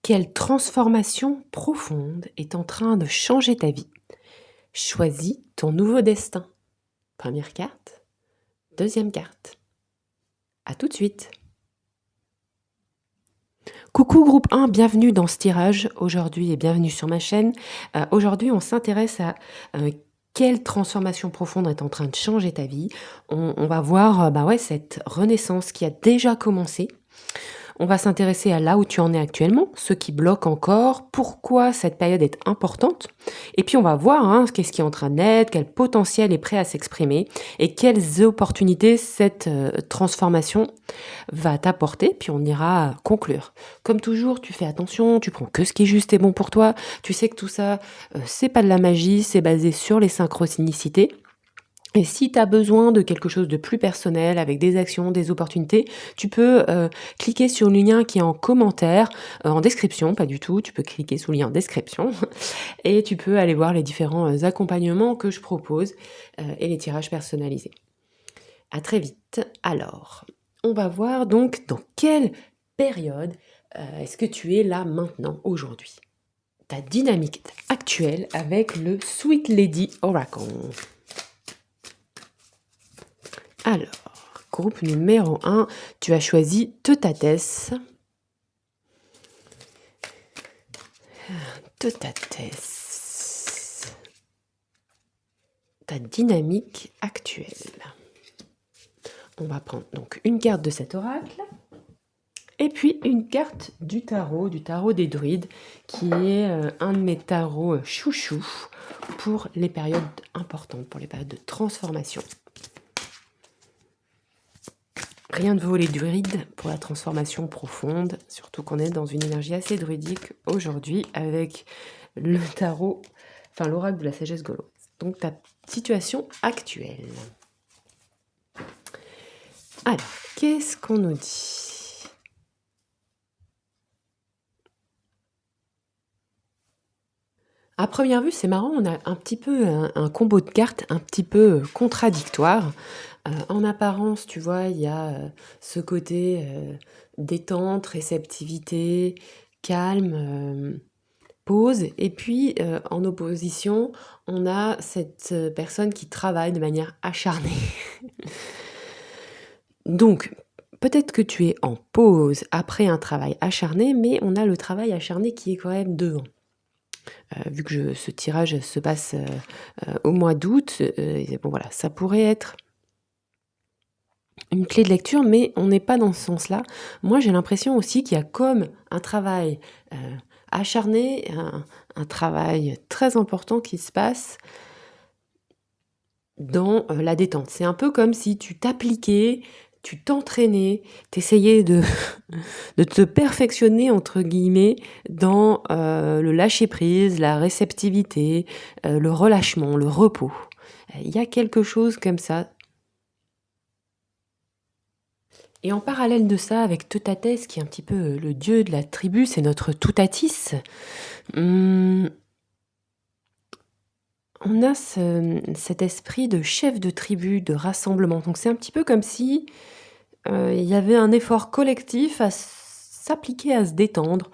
Quelle transformation profonde est en train de changer ta vie? Choisis ton nouveau destin. Première carte, deuxième carte. À tout de suite. Coucou groupe 1, bienvenue dans ce tirage aujourd'hui et bienvenue sur ma chaîne. Aujourd'hui, on s'intéresse à quelle transformation profonde est en train de changer ta vie. On va voir cette renaissance qui a déjà commencé. On va s'intéresser à là où tu en es actuellement, ce qui bloque encore, pourquoi cette période est importante. Et puis on va voir qu'est-ce qui est en train de naître, quel potentiel est prêt à s'exprimer et quelles opportunités cette transformation va t'apporter. Puis on ira conclure. Comme toujours, tu fais attention, tu prends que ce qui est juste et bon pour toi. Tu sais que tout ça, c'est pas de la magie, c'est basé sur les synchronicités. Et si tu as besoin de quelque chose de plus personnel, avec des actions, des opportunités, tu peux cliquer sur le lien qui est en commentaire, en description, pas du tout, tu peux cliquer sous le lien en description, et tu peux aller voir les différents accompagnements que je propose et les tirages personnalisés. À très vite. Alors, on va voir donc dans quelle période est-ce que tu es là maintenant, aujourd'hui. Ta dynamique actuelle avec le Sweet Lady Oracle. Alors, groupe numéro 1, tu as choisi Teutatès. Teutatès. Ta dynamique actuelle. On va prendre donc une carte de cet oracle. Et puis une carte du tarot des druides, qui est un de mes tarots chouchou pour les périodes importantes, pour les périodes de transformation. Rien de vaut les druides pour la transformation profonde, surtout qu'on est dans une énergie assez druidique aujourd'hui avec le tarot, enfin l'oracle de la sagesse gauloise. Donc ta situation actuelle. Alors, qu'est-ce qu'on nous dit ? À première vue, c'est marrant, on a un petit peu un combo de cartes un petit peu contradictoire. En apparence, tu vois, il y a ce côté détente, réceptivité, calme, pause. Et puis, en opposition, on a cette personne qui travaille de manière acharnée. Donc, peut-être que tu es en pause après un travail acharné, mais on a le travail acharné qui est quand même devant. Vu que ce tirage se passe au mois d'août, bon voilà, ça pourrait être une clé de lecture, mais on n'est pas dans ce sens-là. Moi, j'ai l'impression aussi qu'il y a comme un travail acharné, un travail très important qui se passe dans la détente. C'est un peu comme si tu t'appliquais, tu t'entraînais, t'essayais de te perfectionner, entre guillemets, dans le lâcher-prise, la réceptivité, le relâchement, le repos. Il y a quelque chose comme ça. Et en parallèle de ça, avec Teutatès, qui est un petit peu le dieu de la tribu, c'est notre Toutatis, on a cet esprit de chef de tribu, de rassemblement. Donc c'est un petit peu comme si il y avait un effort collectif à s'appliquer à se détendre,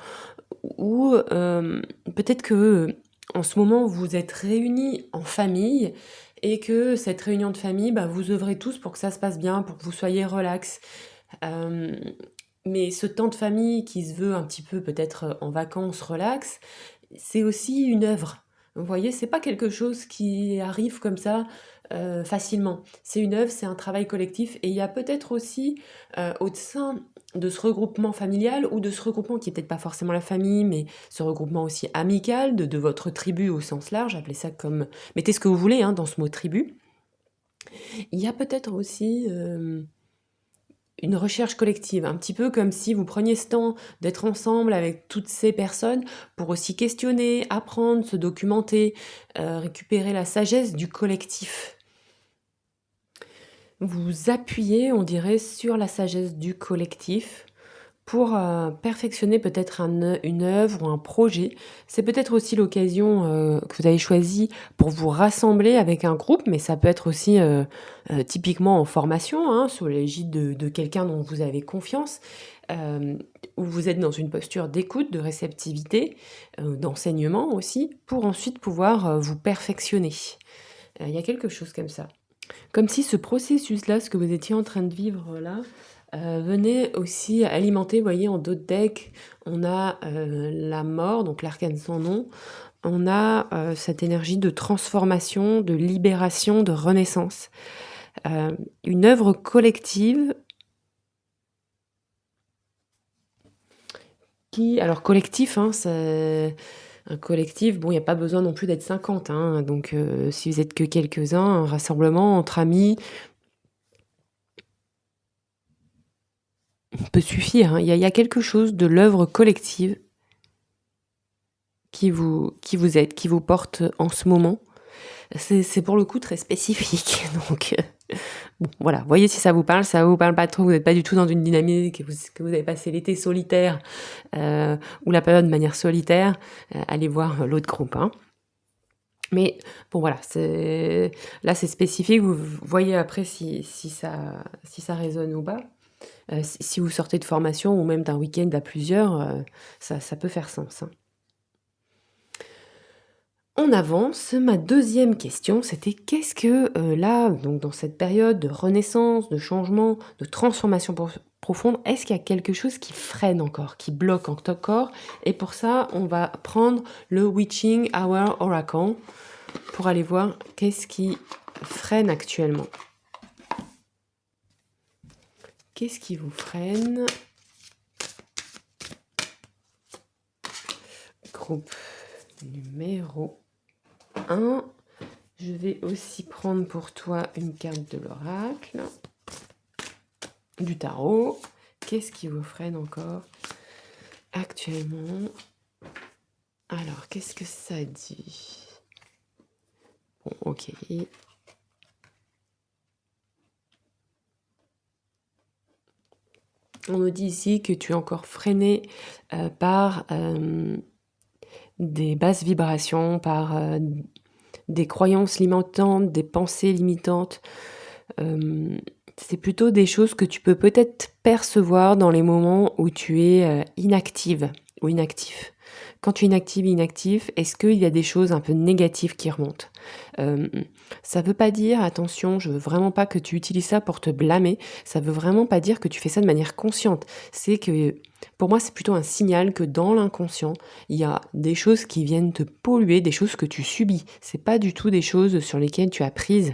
ou peut-être que en ce moment vous êtes réunis en famille et que cette réunion de famille, vous œuvrez tous pour que ça se passe bien, pour que vous soyez relax. Mais ce temps de famille qui se veut un petit peu peut-être en vacances, relax, c'est aussi une œuvre. Vous voyez, c'est pas quelque chose qui arrive comme ça facilement. C'est une œuvre, c'est un travail collectif, et il y a peut-être aussi au sein de ce regroupement familial, ou de ce regroupement qui est peut-être pas forcément la famille, mais ce regroupement aussi amical de votre tribu au sens large, appelez ça comme... Mettez ce que vous voulez dans ce mot tribu. Il y a peut-être aussi une recherche collective, un petit peu comme si vous preniez ce temps d'être ensemble avec toutes ces personnes pour aussi questionner, apprendre, se documenter, récupérer la sagesse du collectif. Vous appuyez, on dirait, sur la sagesse du collectif pour perfectionner peut-être une œuvre ou un projet. C'est peut-être aussi l'occasion que vous avez choisie pour vous rassembler avec un groupe, mais ça peut être aussi typiquement en formation, sous l'égide de quelqu'un dont vous avez confiance. où vous êtes dans une posture d'écoute, de réceptivité, d'enseignement aussi, pour ensuite pouvoir, vous perfectionner. Il y a quelque chose comme ça. Comme si ce processus-là, ce que vous étiez en train de vivre là, venait aussi alimenter, vous voyez, en dos de deck, on a, la mort, donc l'arcane sans nom. On a, cette énergie de transformation, de libération, de renaissance. Une œuvre collective qui alors collectif, hein, c'est un collectif, bon, il y a pas besoin non plus d'être 50, hein, donc si vous êtes que quelques-uns, un rassemblement entre amis peut suffire, hein. Il y a quelque chose de l'œuvre collective qui vous aide, qui vous porte en ce moment. C'est pour le coup très spécifique, donc bon, voilà. Voyez si ça vous parle. Ça vous parle pas trop, vous n'êtes pas du tout dans une dynamique, que vous avez passé l'été solitaire, ou la période de manière solitaire, allez voir l'autre groupe, hein. Mais bon voilà, là c'est spécifique, vous voyez après si ça résonne ou pas. Si vous sortez de formation ou même d'un week-end à plusieurs, ça peut faire sens, hein. On avance. Ma deuxième question, c'était qu'est-ce que, là, donc dans cette période de renaissance, de changement, de transformation profonde, est-ce qu'il y a quelque chose qui freine encore, qui bloque encore? Et pour ça, on va prendre le Witching Hour Oracle pour aller voir qu'est-ce qui freine actuellement. Qu'est-ce qui vous freine? Groupe numéro 1. Je vais aussi prendre pour toi une carte de l'oracle, du tarot. Qu'est-ce qui vous freine encore actuellement? Alors, qu'est-ce que ça dit? Bon, ok. On me dit ici que tu es encore freiné par des basses vibrations, par des croyances limitantes, des pensées limitantes. C'est plutôt des choses que tu peux peut-être percevoir dans les moments où tu es inactive ou inactif. Quand tu es inactif, est-ce qu'il y a des choses un peu négatives qui remontent? Ça veut pas dire, attention, je veux vraiment pas que tu utilises ça pour te blâmer, ça veut vraiment pas dire que tu fais ça de manière consciente. C'est que, pour moi, c'est plutôt un signal que dans l'inconscient, il y a des choses qui viennent te polluer, des choses que tu subis. C'est pas du tout des choses sur lesquelles tu as prise.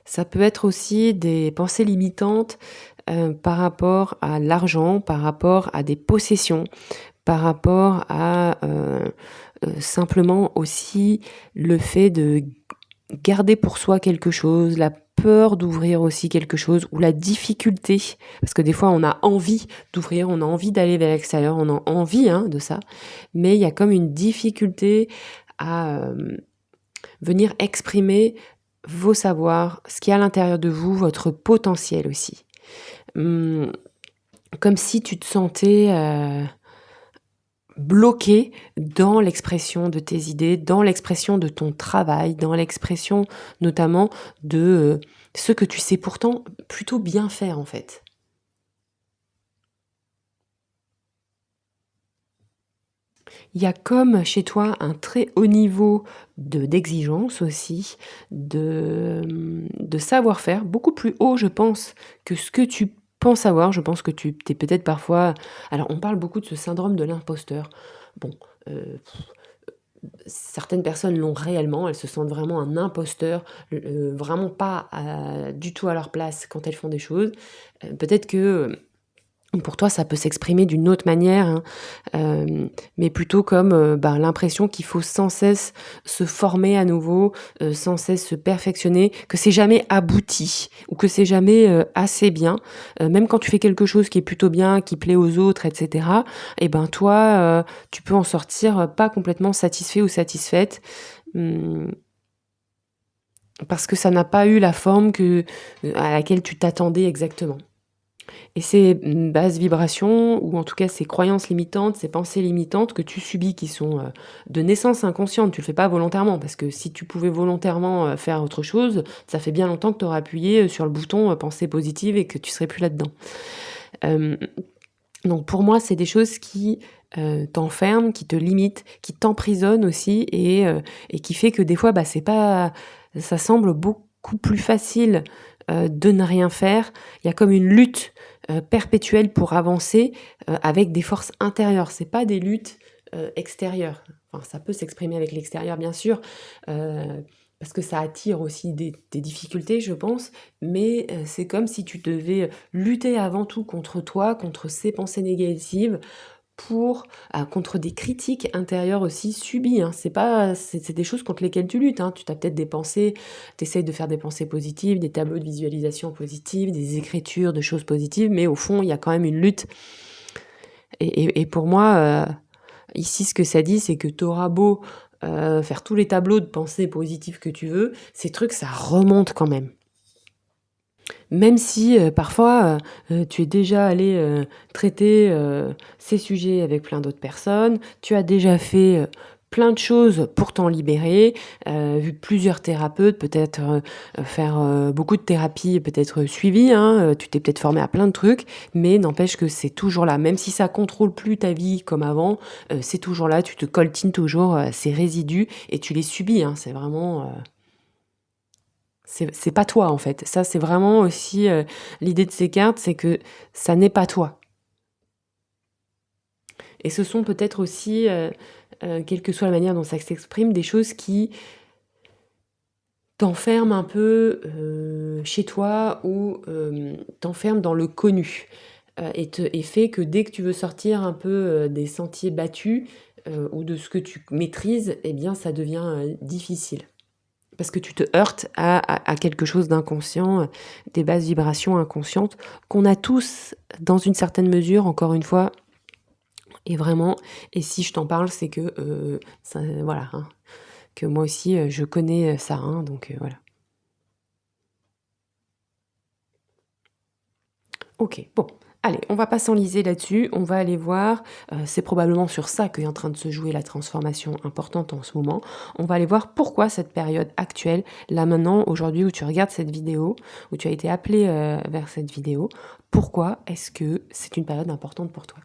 Ça peut être aussi des pensées limitantes par rapport à l'argent, par rapport à des possessions, par rapport à simplement aussi le fait de garder pour soi quelque chose, la peur d'ouvrir aussi quelque chose, ou la difficulté, parce que des fois on a envie d'ouvrir, on a envie d'aller vers l'extérieur, on a envie de ça, mais il y a comme une difficulté à venir exprimer vos savoirs, ce qu'il y a à l'intérieur de vous, votre potentiel aussi. Comme si tu te sentais bloqué dans l'expression de tes idées, dans l'expression de ton travail, dans l'expression notamment de ce que tu sais pourtant plutôt bien faire en fait. Il y a comme chez toi un très haut niveau d'exigence aussi, de savoir-faire, beaucoup plus haut je pense que ce que tu penses avoir. Je pense que tu es peut-être parfois... Alors on parle beaucoup de ce syndrome de l'imposteur. Bon, certaines personnes l'ont réellement, elles se sentent vraiment un imposteur, vraiment pas du tout à leur place quand elles font des choses. Peut-être que pour toi, ça peut s'exprimer d'une autre manière, mais plutôt comme l'impression qu'il faut sans cesse se former à nouveau, sans cesse se perfectionner, que c'est jamais abouti ou que c'est jamais assez bien. Même quand tu fais quelque chose qui est plutôt bien, qui plaît aux autres, etc., et ben toi, tu peux en sortir pas complètement satisfait ou satisfaite, parce que ça n'a pas eu la forme à laquelle tu t'attendais exactement. Et ces, basses vibrations ou en tout cas ces croyances limitantes, ces pensées limitantes que tu subis qui sont, de naissance inconscientes, tu le fais pas volontairement parce que si tu pouvais volontairement, faire autre chose, ça fait bien longtemps que tu aurais appuyé, sur le bouton, pensée positive et que tu serais plus là-dedans. Hem, donc pour moi, c'est des choses qui, t'enferment, qui te limitent, qui t'emprisonnent aussi et qui fait que des fois, bah, c'est pas ça semble beaucoup plus facile, de ne rien faire. Il y a comme une lutte, perpétuelle pour avancer, avec des forces intérieures. C'est pas des luttes, extérieures. Enfin, ça peut s'exprimer avec l'extérieur, bien sûr, parce que ça attire aussi des difficultés, je pense, mais c'est comme si tu devais lutter avant tout contre toi, contre ces pensées négatives, pour contre des critiques intérieures aussi subies, hein. C'est des choses contre lesquelles tu luttes, hein. Tu as peut-être des pensées, tu essayes de faire des pensées positives, des tableaux de visualisation positifs, des écritures de choses positives, mais au fond, il y a quand même une lutte et pour moi, ici, ce que ça dit, c'est que tu auras beau, faire tous les tableaux de pensées positives que tu veux, ces trucs, ça remonte quand même. Même si, parfois, tu es déjà allé, traiter, ces sujets avec plein d'autres personnes, tu as déjà fait, plein de choses pour t'en libérer, vu plusieurs thérapeutes, peut-être, faire, beaucoup de thérapies, peut-être suivies, hein, tu t'es peut-être formé à plein de trucs, mais n'empêche que c'est toujours là. Même si ça contrôle plus ta vie comme avant, c'est toujours là, tu te coltines toujours, ces résidus et tu les subis, hein. C'est vraiment, c'est pas toi, en fait. Ça, c'est vraiment aussi, l'idée de ces cartes, c'est que ça n'est pas toi et ce sont peut-être aussi, quelle que soit la manière dont ça s'exprime, des choses qui t'enferment un peu, chez toi ou, t'enferment dans le connu, et fait que dès que tu veux sortir un peu, des sentiers battus, ou de ce que tu maîtrises, eh bien, ça devient, difficile. Parce que tu te heurtes à quelque chose d'inconscient, des basses vibrations inconscientes qu'on a tous dans une certaine mesure, encore une fois et vraiment et si je t'en parle, c'est que, ça voilà, hein, que moi aussi, je connais, ça, hein, donc voilà. OK, bon, allez, on va pas s'enliser là-dessus, on va aller voir, c'est probablement sur ça qu'est en train de se jouer la transformation importante en ce moment. On va aller voir pourquoi cette période actuelle, là maintenant, aujourd'hui où tu regardes cette vidéo, où tu as été appelé, vers cette vidéo, pourquoi est-ce que c'est une période importante pour toi?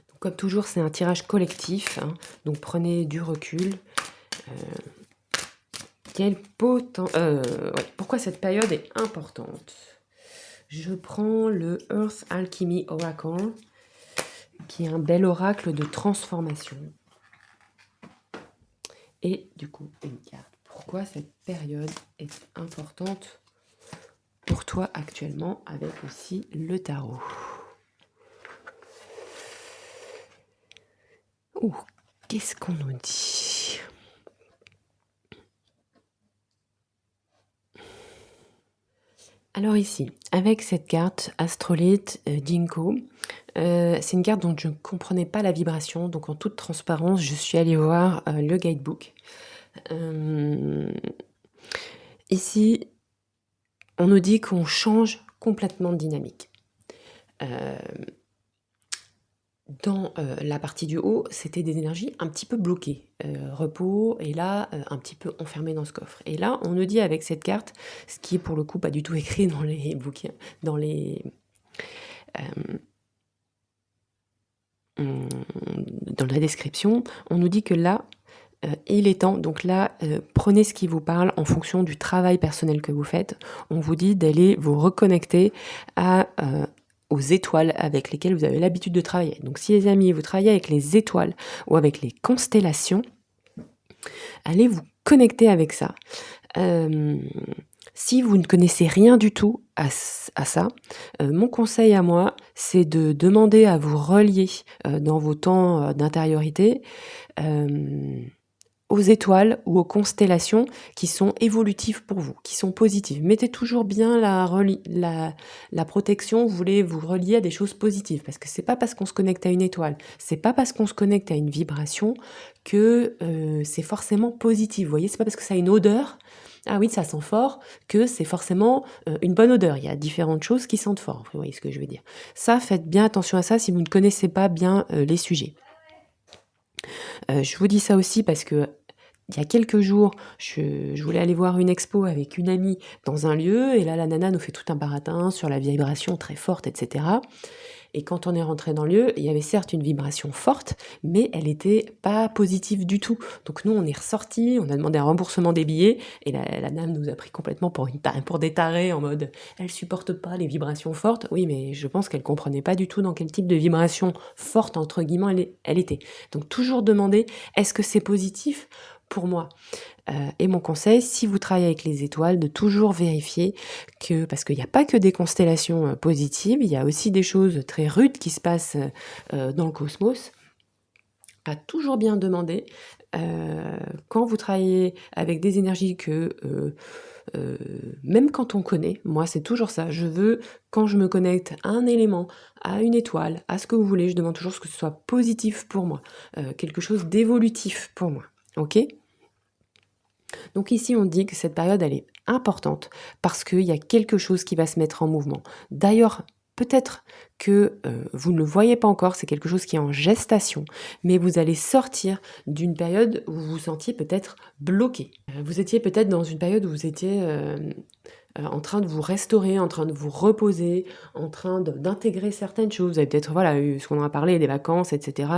Donc comme toujours, c'est un tirage collectif, hein, donc prenez du recul. Ouais, pourquoi cette période est importante? Je prends le Earth Alchemy Oracle, qui est un bel oracle de transformation. Et du coup, une carte. Pourquoi cette période est importante pour toi actuellement, avec aussi le tarot? Ouh, qu'est-ce qu'on nous dit? Alors ici, avec cette carte Astrolite Ginkgo, c'est une carte dont je ne comprenais pas la vibration, donc en toute transparence, je suis allée voir, le guidebook. Hem, ici, on nous dit qu'on change complètement de dynamique. Hem, dans, la partie du haut, c'était des énergies un petit peu bloquées, repos et là, un petit peu enfermées dans ce coffre et là, on nous dit avec cette carte, ce qui est pour le coup pas du tout écrit dans les bouquins, dans les, hem Mmh, dans la description, on nous dit que là, il est temps donc là, prenez ce qui vous parle en fonction du travail personnel que vous faites. On vous dit d'aller vous reconnecter à, aux étoiles avec lesquelles vous avez l'habitude de travailler. Donc si les amis, vous travaillez avec les étoiles ou avec les constellations, allez vous connecter avec ça. Hem, si vous ne connaissez rien du tout à ça, mon conseil à moi, c'est de demander à vous relier, dans vos temps, d'intériorité, hem, aux étoiles ou aux constellations qui sont évolutives pour vous, qui sont positives. Mettez toujours bien la protection, vous voulez vous relier à des choses positives parce que c'est pas parce qu'on se connecte à une étoile, c'est pas parce qu'on se connecte à une vibration que, c'est forcément positif. Vous voyez? C'est pas parce que ça a une odeur Ah oui, ça sent fort, que c'est forcément, une bonne odeur. Il y a différentes choses qui sentent fort, vous voyez ce que je veux dire. Ça, faites bien attention à ça si vous ne connaissez pas bien, les sujets. Je vous dis ça aussi parce que il y a quelques jours, je voulais aller voir une expo avec une amie dans un lieu et là, la nana nous fait tout un baratin sur la vibration très forte et cetera et quand on est rentré dans le lieu, il y avait certes une vibration forte, mais elle était pas positive du tout. Donc nous, on est ressortis, on a demandé un remboursement des billets et la dame nous a pris complètement pour des tarés en mode: «Elle supporte pas les vibrations fortes». Oui, mais je pense qu'elle comprenait pas du tout dans quel type de vibration «forte» entre guillemets elle était. Donc toujours demander: «Est-ce que c'est positif pour moi?» Et mon conseil, si vous travaillez avec les étoiles, de toujours vérifier que parce qu'il y a pas que des constellations, positives, il y a aussi des choses très rudes qui se passent, dans le cosmos. À toujours bien demander, quand vous travaillez avec des énergies que, même quand on connaît, moi c'est toujours ça, je veux quand je me connecte à un élément, à une étoile, à ce que vous voulez, je demande toujours ce que ce soit positif pour moi, quelque chose d'évolutif pour moi. OK? Donc ici, on dit que cette période, elle est importante parce qu'il y a quelque chose qui va se mettre en mouvement. D'ailleurs, peut-être que vous ne le voyez pas encore, c'est quelque chose qui est en gestation, mais vous allez sortir d'une période où vous vous sentiez peut-être bloqué. Vous étiez peut-être dans une période où vous étiez en train de vous restaurer, en train de vous reposer, en train d'intégrer certaines choses. Vous avez peut-être voilà, eu ce qu'on en a parlé, les vacances, etc.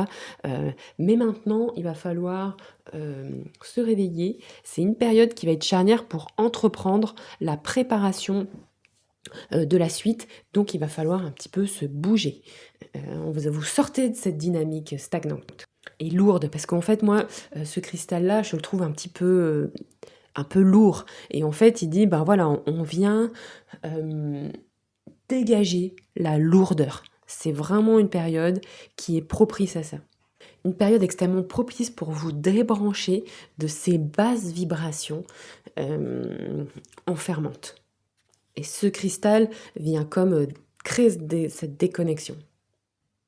Mais maintenant, il va falloir se réveiller. C'est une période qui va être charnière pour entreprendre la préparation de la suite. Donc, il va falloir un petit peu se bouger. Vous sortez de cette dynamique stagnante et lourde. Parce qu'en fait, moi, ce cristal-là, je le trouve un peu lourd. Et en fait, il dit, ben voilà, on vient dégager la lourdeur. C'est vraiment une période qui est propice à ça. Une période extrêmement propice pour vous débrancher de ces basses vibrations enfermantes. Et ce cristal vient comme créer cette déconnexion.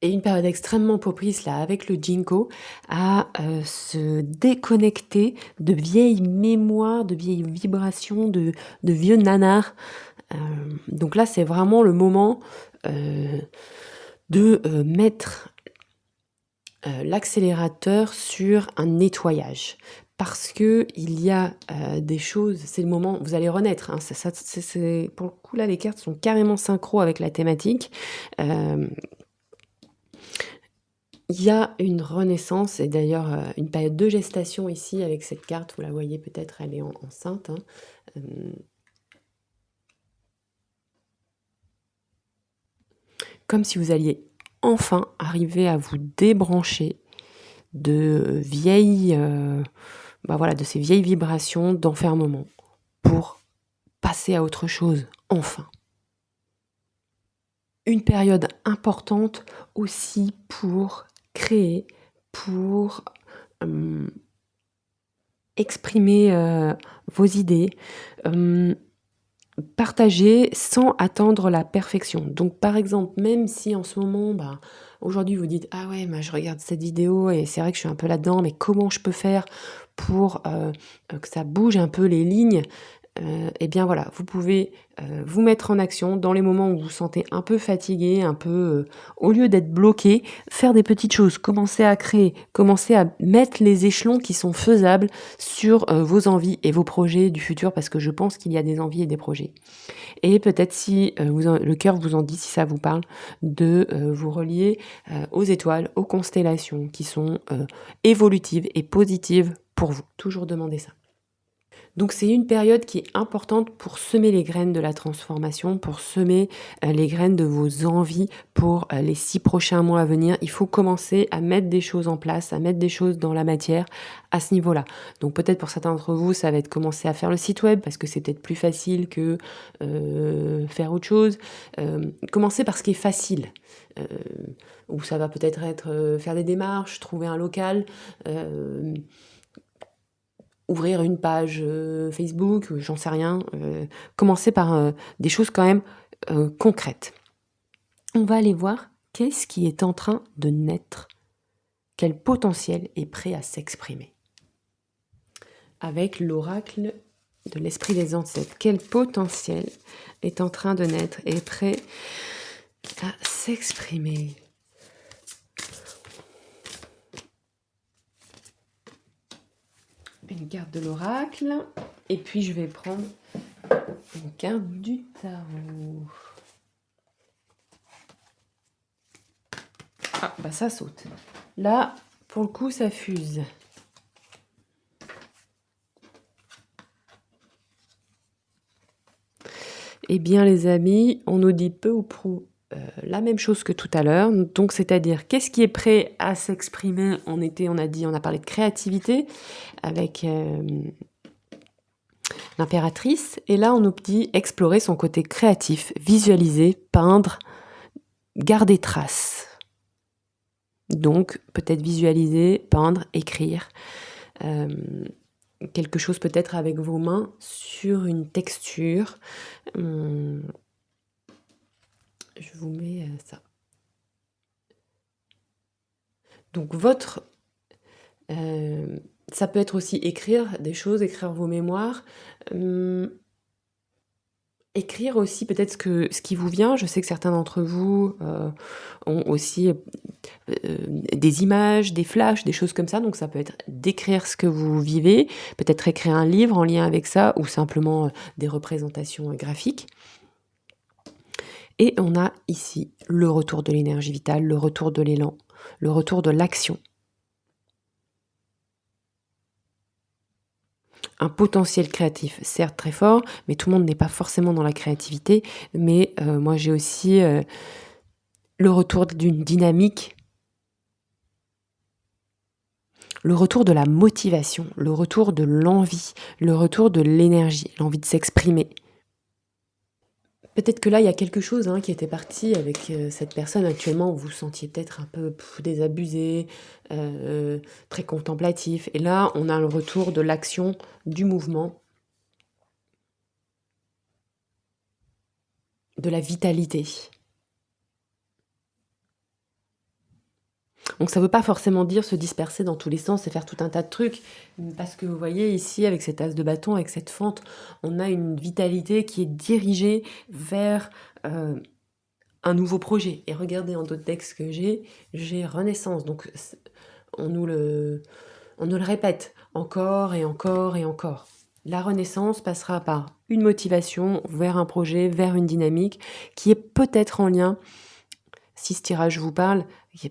Et une période extrêmement propice, là, avec le ginkgo, à se déconnecter de vieilles mémoires, de vieilles vibrations, de vieux nanars. Donc là, c'est vraiment le moment de mettre l'accélérateur sur un nettoyage. Parce que il y a des choses, c'est le moment, vous allez renaître. Hein, pour le coup, là, les cartes sont carrément synchro avec la thématique. Il y a une renaissance et d'ailleurs une période de gestation ici avec cette carte, vous la voyez peut-être, elle est enceinte. Hein. Comme si vous alliez enfin arriver à vous débrancher de vieilles, voilà, de ces vieilles vibrations d'enfermement pour passer à autre chose, enfin. Une période importante aussi pour créer, pour exprimer vos idées, partager sans attendre la perfection. Donc par exemple, même si en ce moment, aujourd'hui vous dites: «Ah ouais, je regarde cette vidéo et c'est vrai que je suis un peu là-dedans, mais comment je peux faire pour, que ça bouge un peu les lignes?» Et bien voilà, vous pouvez, vous mettre en action dans les moments où vous vous sentez un peu fatigué, un peu, au lieu d'être bloqué, faire des petites choses, commencer à créer, commencer à mettre les échelons qui sont faisables sur, vos envies et vos projets du futur parce que je pense qu'il y a des envies et des projets. Et peut-être si, le cœur vous en dit, si ça vous parle, de, vous relier, aux étoiles, aux constellations qui sont, évolutives et positives pour vous. Toujours demander ça. Donc c'est une période qui est importante pour semer les graines de la transformation, pour semer, les graines de vos envies pour, les 6 prochains mois à venir. Il faut commencer à mettre des choses en place, à mettre des choses dans la matière à ce niveau-là. Donc peut-être pour certains d'entre vous, ça va être commencer à faire le site web parce que c'est peut-être plus facile que, faire autre chose. Commencez par ce qui est facile, heu, ou ça va peut-être être, faire des démarches, trouver un local, ouvrir une page, Facebook, j'en sais rien, commencer par, des choses quand même, concrètes. On va aller voir qu'est-ce qui est en train de naître, quel potentiel est prêt à s'exprimer. Avec l'oracle de l'esprit des ancêtres. Quel potentiel est en train de naître et est prêt à s'exprimer? Une carte de l'oracle. Et puis, je vais prendre une carte du tarot. Ah, bah ça saute. Là, pour le coup, ça fuse. Eh bien, les amis, on nous dit peu ou prou la même chose que tout à l'heure. Donc, c'est-à-dire, qu'est-ce qui est prêt à s'exprimer en été? On a parlé de créativité avec l'impératrice. Et là, on nous dit explorer son côté créatif, visualiser, peindre, garder trace. Donc, peut-être visualiser, peindre, écrire. Quelque chose peut-être avec vos mains sur une texture. Je vous mets ça. Donc ça peut être aussi écrire des choses, écrire vos mémoires, écrire aussi peut-être ce qui vous vient. Je sais que certains d'entre vous ont aussi des images, des flashs, des choses comme ça. Donc ça peut être d'écrire ce que vous vivez, peut-être écrire un livre en lien avec ça, ou simplement des représentations graphiques. Et on a ici le retour de l'énergie vitale, le retour de l'élan, le retour de l'action. Un potentiel créatif, certes très fort, mais tout le monde n'est pas forcément dans la créativité. Mais moi, j'ai aussi le retour d'une dynamique, le retour de la motivation, le retour de l'envie, le retour de l'énergie, l'envie de s'exprimer. Peut-être que là, il y a quelque chose qui était parti avec cette personne actuellement. Vous vous sentiez peut-être un peu désabusé, très contemplatif. Et là, on a le retour de l'action, du mouvement, de la vitalité. Donc ça ne veut pas forcément dire se disperser dans tous les sens et faire tout un tas de trucs, parce que vous voyez ici, avec cet as de bâton, avec cette fente, on a une vitalité qui est dirigée vers un nouveau projet. Et regardez en d'autres textes que j'ai Renaissance. Donc on nous le répète encore et encore et encore. La Renaissance passera par une motivation vers un projet, vers une dynamique qui est peut-être en lien, si ce tirage vous parle, qui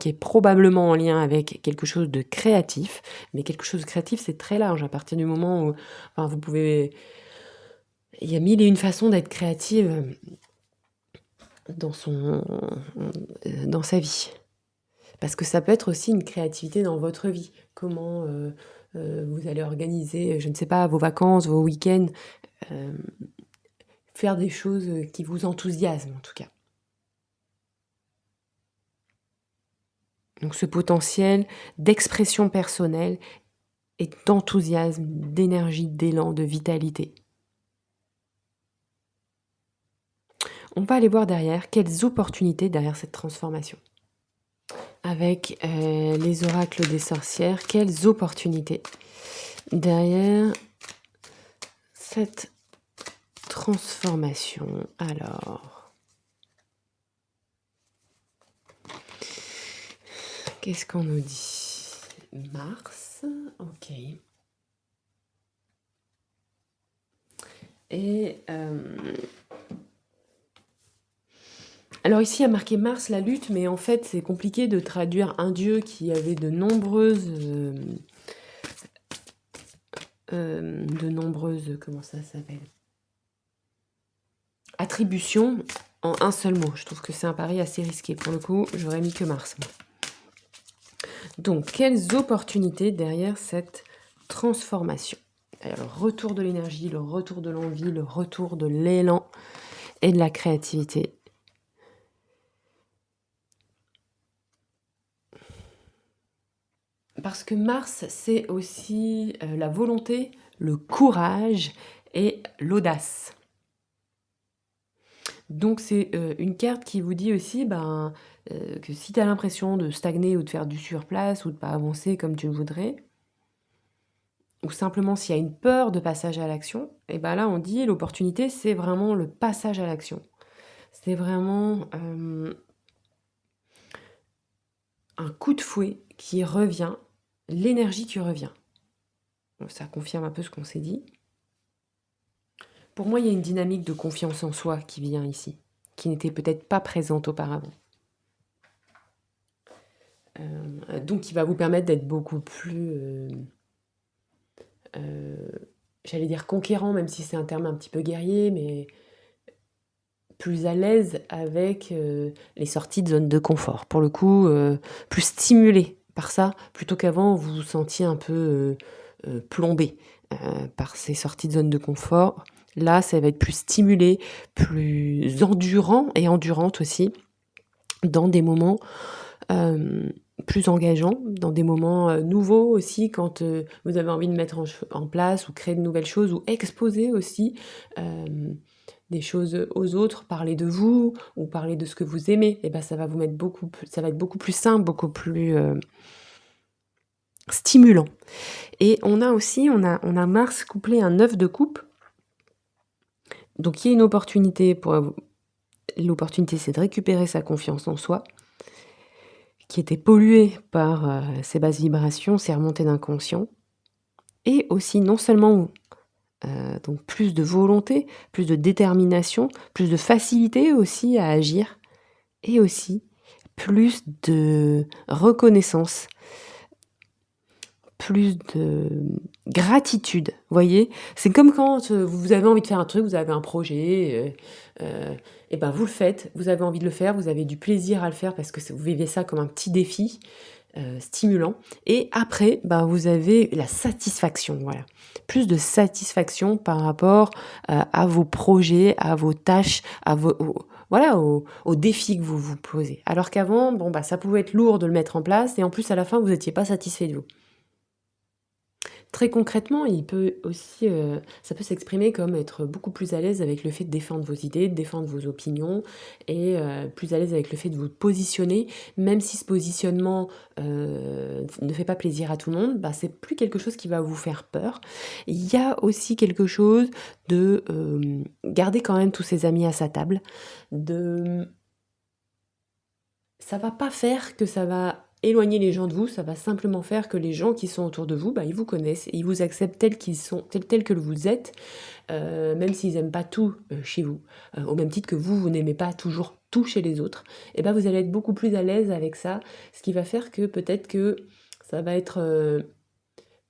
est probablement en lien avec quelque chose de créatif, mais quelque chose de créatif, c'est très large à partir du moment où vous pouvez... Il y a mille et une façons d'être créative dans sa vie. Parce que ça peut être aussi une créativité dans votre vie. Comment vous allez organiser, je ne sais pas, vos vacances, vos week-ends, faire des choses qui vous enthousiasment en tout cas. Donc ce potentiel d'expression personnelle et d'enthousiasme, d'énergie, d'élan, de vitalité. On va aller voir derrière quelles opportunités derrière cette transformation. Avec les oracles des sorcières, quelles opportunités derrière cette transformation. Alors, qu'est-ce qu'on nous dit? Mars, ok. Et alors ici, il y a marqué Mars, la lutte, mais en fait, c'est compliqué de traduire un dieu qui avait de nombreuses, comment ça s'appelle? Attributions en un seul mot. Je trouve que c'est un pari assez risqué. Pour le coup, j'aurais mis que Mars. Donc, quelles opportunités derrière cette transformation? Alors, le retour de l'énergie, le retour de l'envie, le retour de l'élan et de la créativité. Parce que Mars, c'est aussi la volonté, le courage et l'audace. Donc c'est une carte qui vous dit aussi que si tu as l'impression de stagner ou de faire du surplace ou de pas avancer comme tu le voudrais, ou simplement s'il y a une peur de passage à l'action, et ben là, on dit l'opportunité, c'est vraiment le passage à l'action. C'est vraiment, un coup de fouet qui revient, l'énergie qui revient. Donc ça confirme un peu ce qu'on s'est dit. Pour moi, il y a une dynamique de confiance en soi qui vient ici, qui n'était peut-être pas présente auparavant. Donc qui va vous permettre d'être beaucoup plus, j'allais dire conquérant, même si c'est un terme un petit peu guerrier, mais plus à l'aise avec les sorties de zone de confort. Pour le coup, plus stimulé par ça, plutôt qu'avant, vous vous sentiez un peu plombé par ces sorties de zone de confort. Là, ça va être plus stimulé, plus endurant et endurante aussi, dans des moments plus engageants, dans des moments nouveaux aussi, quand vous avez envie de mettre en place ou créer de nouvelles choses, ou exposer aussi des choses aux autres, parler de vous ou parler de ce que vous aimez, et ben ça va vous mettre ça va être beaucoup plus simple, beaucoup plus stimulant. Et on a Mars couplé un 9 de coupe, donc il y a une opportunité l'opportunité, c'est de récupérer sa confiance en soi, qui était polluée par ces basses vibrations, ces remontées d'inconscient, et aussi non seulement donc plus de volonté, plus de détermination, plus de facilité aussi à agir, et aussi plus de reconnaissance, plus de gratitude, voyez? C'est comme quand vous avez envie de faire un truc, vous avez un projet, et ben vous le faites, vous avez envie de le faire, vous avez du plaisir à le faire parce que vous vivez ça comme un petit défi stimulant. Et après, ben, vous avez la satisfaction, voilà. Plus de satisfaction par rapport à vos projets, à vos tâches, voilà, aux défis que vous vous posez. Alors qu'avant, bon, bah, ça pouvait être lourd de le mettre en place et en plus, à la fin, vous n'étiez pas satisfait de vous. Très concrètement, il peut aussi, ça peut s'exprimer comme être beaucoup plus à l'aise avec le fait de défendre vos idées, de défendre vos opinions, et plus à l'aise avec le fait de vous positionner, même si ce positionnement ne fait pas plaisir à tout le monde, bah, c'est plus quelque chose qui va vous faire peur. Il y a aussi quelque chose de garder quand même tous ses amis à sa table, ça va pas faire que ça va éloigner les gens de vous, ça va simplement faire que les gens qui sont autour de vous, bah, ils vous connaissent et ils vous acceptent tels qu'ils sont, tels que vous êtes, même s'ils n'aiment pas tout chez vous. Au même titre que vous n'aimez pas toujours tout chez les autres, et ben vous allez être beaucoup plus à l'aise avec ça, ce qui va faire que peut-être que ça va être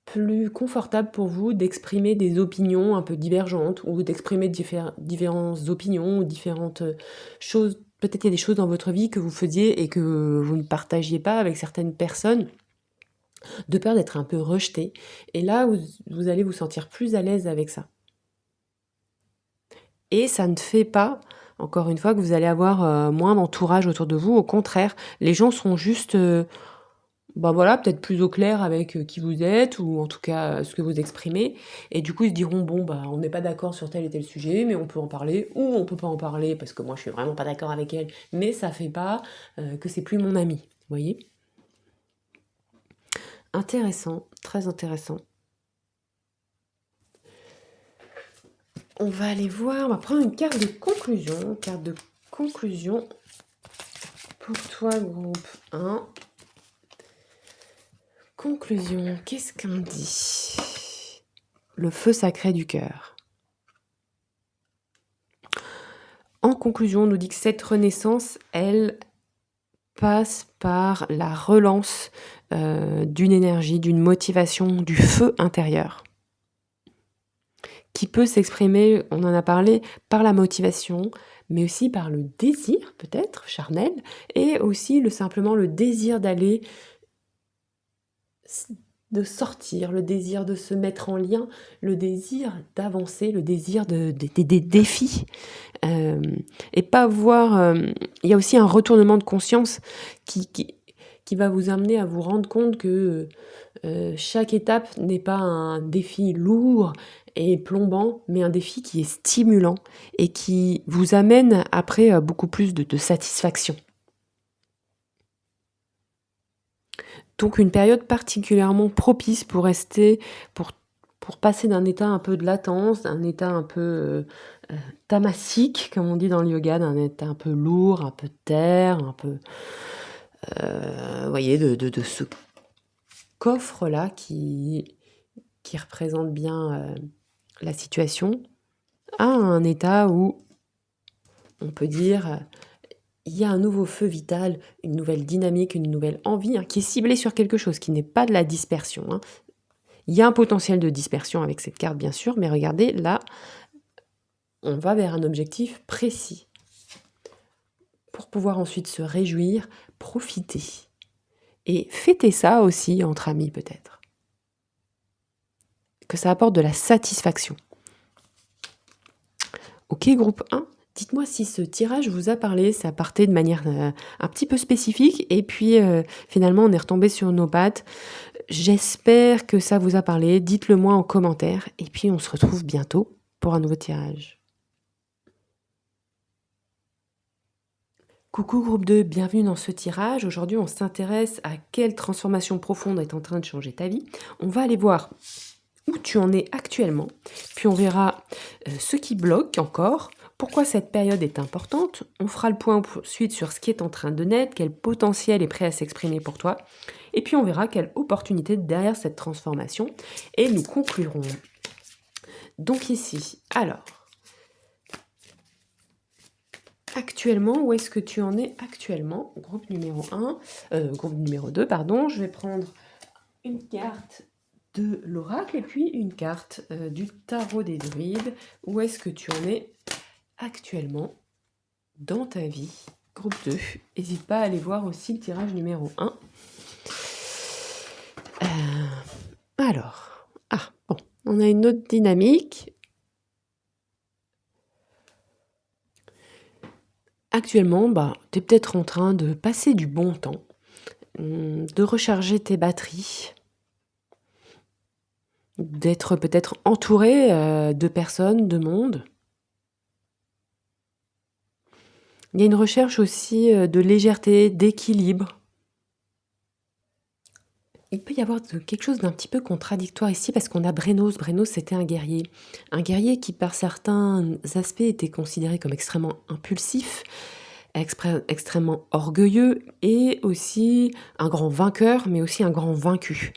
plus confortable pour vous d'exprimer des opinions un peu divergentes, ou d'exprimer différentes opinions ou différentes choses. Peut-être il y a des choses dans votre vie que vous faisiez et que vous ne partagiez pas avec certaines personnes, de peur d'être un peu rejeté. Et là, vous allez vous sentir plus à l'aise avec ça. Et ça ne fait pas, encore une fois, que vous allez avoir moins d'entourage autour de vous. Au contraire, les gens seront juste bah voilà, peut-être plus au clair avec qui vous êtes, ou en tout cas ce que vous exprimez. Et du coup, ils se diront, bon, bah, on n'est pas d'accord sur tel et tel sujet, mais on peut en parler, ou on peut pas en parler parce que moi je suis vraiment pas d'accord avec elle, mais ça fait pas que c'est plus mon ami. Vous voyez? Intéressant, très intéressant. On va aller voir, on va prendre une carte de conclusion. Carte de conclusion pour toi, groupe 1. Conclusion, qu'est-ce qu'on dit? Le feu sacré du cœur. En conclusion, on nous dit que cette renaissance, elle passe par la relance d'une énergie, d'une motivation, du feu intérieur, qui peut s'exprimer, on en a parlé, par la motivation, mais aussi par le désir, peut-être, charnel, et aussi simplement le désir de sortir, le désir de se mettre en lien, le désir d'avancer, le désir des défis. Et pas voir... il y a aussi un retournement de conscience qui va vous amener à vous rendre compte que chaque étape n'est pas un défi lourd et plombant, mais un défi qui est stimulant et qui vous amène après beaucoup plus de satisfaction. Donc une période particulièrement propice pour pour passer d'un état un peu de latence, d'un état un peu, tamasique, comme on dit dans le yoga, d'un état un peu lourd, un peu terre, un peu, vous voyez, de ce coffre-là qui représente bien, la situation, à un état où on peut dire, il y a un nouveau feu vital, une nouvelle dynamique, une nouvelle envie, hein, qui est ciblée sur quelque chose, qui n'est pas de la dispersion, hein. Il y a un potentiel de dispersion avec cette carte, bien sûr, mais regardez, là, on va vers un objectif précis pour pouvoir ensuite se réjouir, profiter et fêter ça aussi entre amis peut-être. Que ça apporte de la satisfaction. Ok, groupe 1, dites-moi si ce tirage vous a parlé, ça partait de manière un petit peu spécifique et puis finalement on est retombé sur nos pattes. J'espère que ça vous a parlé, dites-le moi en commentaire et puis on se retrouve bientôt pour un nouveau tirage. Coucou groupe 2, bienvenue dans ce tirage. Aujourd'hui, on s'intéresse à quelle transformation profonde est en train de changer ta vie. On va aller voir où tu en es actuellement, puis on verra ce qui bloque encore, pourquoi cette période est importante. On fera le point ensuite sur ce qui est en train de naître, quel potentiel est prêt à s'exprimer pour toi, et puis on verra quelle opportunité derrière cette transformation, et nous conclurons. Donc ici, alors... Actuellement, où est-ce que tu en es actuellement? Groupe numéro 1, groupe numéro 2, pardon. Je vais prendre une carte de l'oracle et puis une carte du tarot des druides. Où est-ce que tu en es actuellement dans ta vie? Groupe 2. N'hésite pas à aller voir aussi le tirage numéro 1. Alors, bon, on a une autre dynamique. Actuellement, tu es peut-être en train de passer du bon temps, de recharger tes batteries, d'être peut-être entouré de personnes, de monde. Il y a une recherche aussi de légèreté, d'équilibre. Il peut y avoir quelque chose d'un petit peu contradictoire ici parce qu'on a Brenos. Brenos, c'était un guerrier. Un guerrier qui, par certains aspects, était considéré comme extrêmement impulsif, extrêmement orgueilleux et aussi un grand vainqueur, mais aussi un grand vaincu.